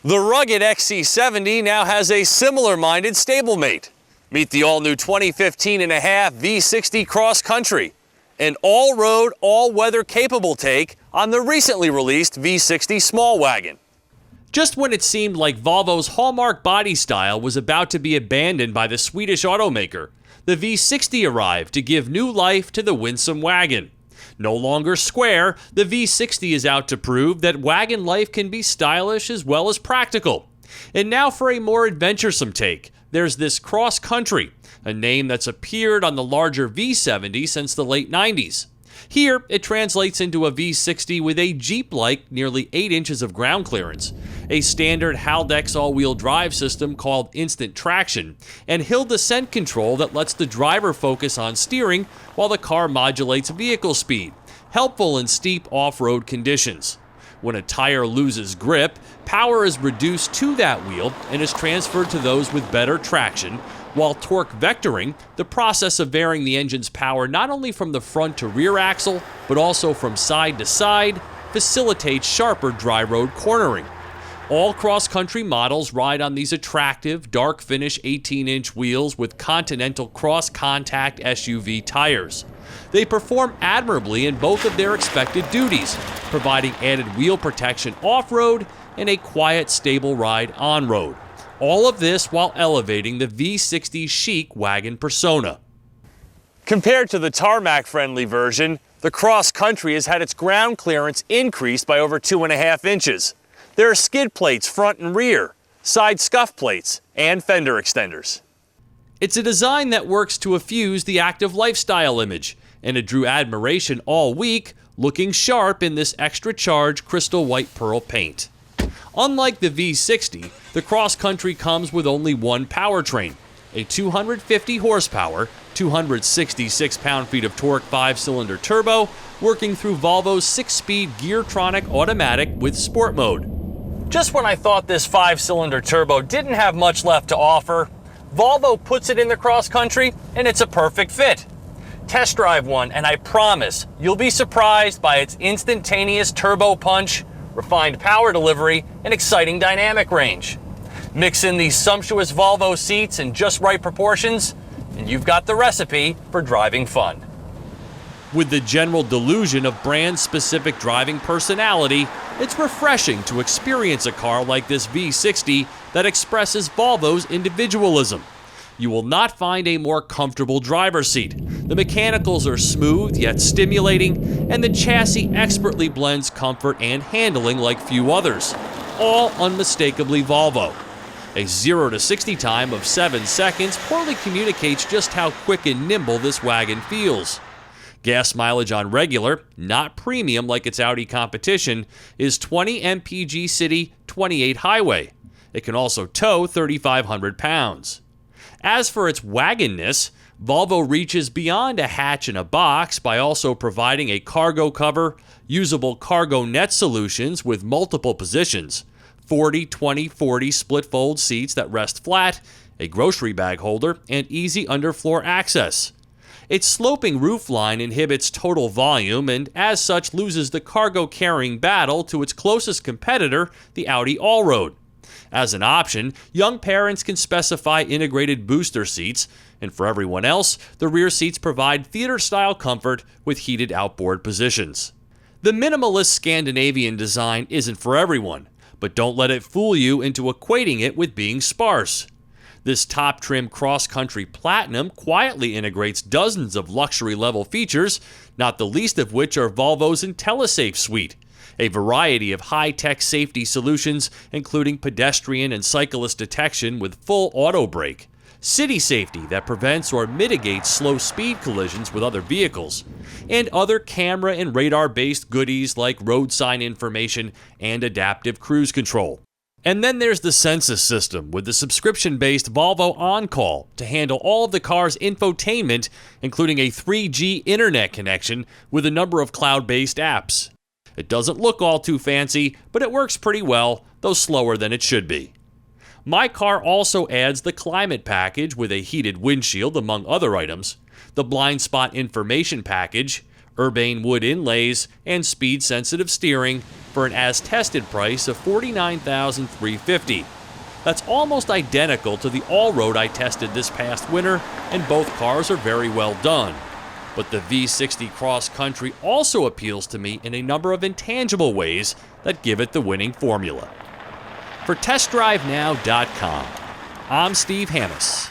The rugged XC70 now has a similar-minded stablemate. Meet the all-new 2015.5 V60 Cross Country, an all-road, all-weather capable take on the recently released V60 small wagon. Just when it seemed like Volvo's hallmark body style was about to be abandoned by the Swedish automaker, the V60 arrived to give new life to the winsome wagon. No longer square, the V60 is out to prove that wagon life can be stylish as well as practical. And now for a more adventuresome take, there's this Cross Country, a name that's appeared on the larger V70 since the late 90s. Here, it translates into a V60 with a Jeep-like nearly 8 inches of ground clearance, a standard Haldex all-wheel drive system called Instant Traction, and hill descent control that lets the driver focus on steering while the car modulates vehicle speed, helpful in steep off-road conditions. When a tire loses grip, power is reduced to that wheel and is transferred to those with better traction, while torque vectoring, the process of varying the engine's power not only from the front to rear axle, but also from side to side, facilitates sharper dry road cornering. All cross-country models ride on these attractive, dark finish 18-inch wheels with Continental cross-contact SUV tires. They perform admirably in both of their expected duties, providing added wheel protection off-road and a quiet, stable ride on-road. All of this while elevating the V60's chic wagon persona. Compared to the tarmac-friendly version, the Cross Country has had its ground clearance increased by over 2.5 inches. There are skid plates front and rear, side scuff plates, and fender extenders. It's a design that works to effuse the active lifestyle image, and it drew admiration all week, looking sharp in this extra-charged crystal white pearl paint. Unlike the V60, the Cross Country comes with only one powertrain, a 250 horsepower, 266 pound-feet of torque 5-cylinder turbo, working through Volvo's 6-speed Geartronic automatic with sport mode. Just when I thought this 5-cylinder turbo didn't have much left to offer, Volvo puts it in the Cross Country and it's a perfect fit. Test drive one and I promise you'll be surprised by its instantaneous turbo punch, refined power delivery, and exciting dynamic range. Mix in these sumptuous Volvo seats in just right proportions, and you've got the recipe for driving fun. With the general delusion of brand-specific driving personality, it's refreshing to experience a car like this V60 that expresses Volvo's individualism. You will not find a more comfortable driver's seat. The mechanicals are smooth yet stimulating, and the chassis expertly blends comfort and handling like few others. All unmistakably Volvo. A 0 to 60 time of 7 seconds poorly communicates just how quick and nimble this wagon feels. Gas mileage on regular, not premium like its Audi competition, is 20 mpg city, 28 highway. It can also tow 3,500 pounds. As for its wagonness, Volvo reaches beyond a hatch and a box by also providing a cargo cover, usable cargo net solutions with multiple positions, 40-20-40 split-fold seats that rest flat, a grocery bag holder, and easy underfloor access. Its sloping roofline inhibits total volume and as such loses the cargo-carrying battle to its closest competitor, the Audi Allroad. As an option, young parents can specify integrated booster seats, and for everyone else, the rear seats provide theater-style comfort with heated outboard positions. The minimalist Scandinavian design isn't for everyone, but don't let it fool you into equating it with being sparse. This top-trim cross-country Platinum quietly integrates dozens of luxury-level features, not the least of which are Volvo's IntelliSafe suite, a variety of high-tech safety solutions including pedestrian and cyclist detection with full auto brake, city safety that prevents or mitigates slow speed collisions with other vehicles, and other camera and radar-based goodies like road sign information and adaptive cruise control. And then there's the Census system with the subscription-based Volvo OnCall to handle all of the car's infotainment, including a 3G internet connection with a number of cloud-based apps. It doesn't look all too fancy, but it works pretty well, though slower than it should be. My car also adds the climate package with a heated windshield, among other items, the blind spot information package, urbane wood inlays, and speed-sensitive steering, for an as-tested price of $49,350. That's almost identical to the all-road I tested this past winter, and both cars are very well done. But the V60 Cross Country also appeals to me in a number of intangible ways that give it the winning formula. For TestDriveNow.com, I'm Steve Hammes.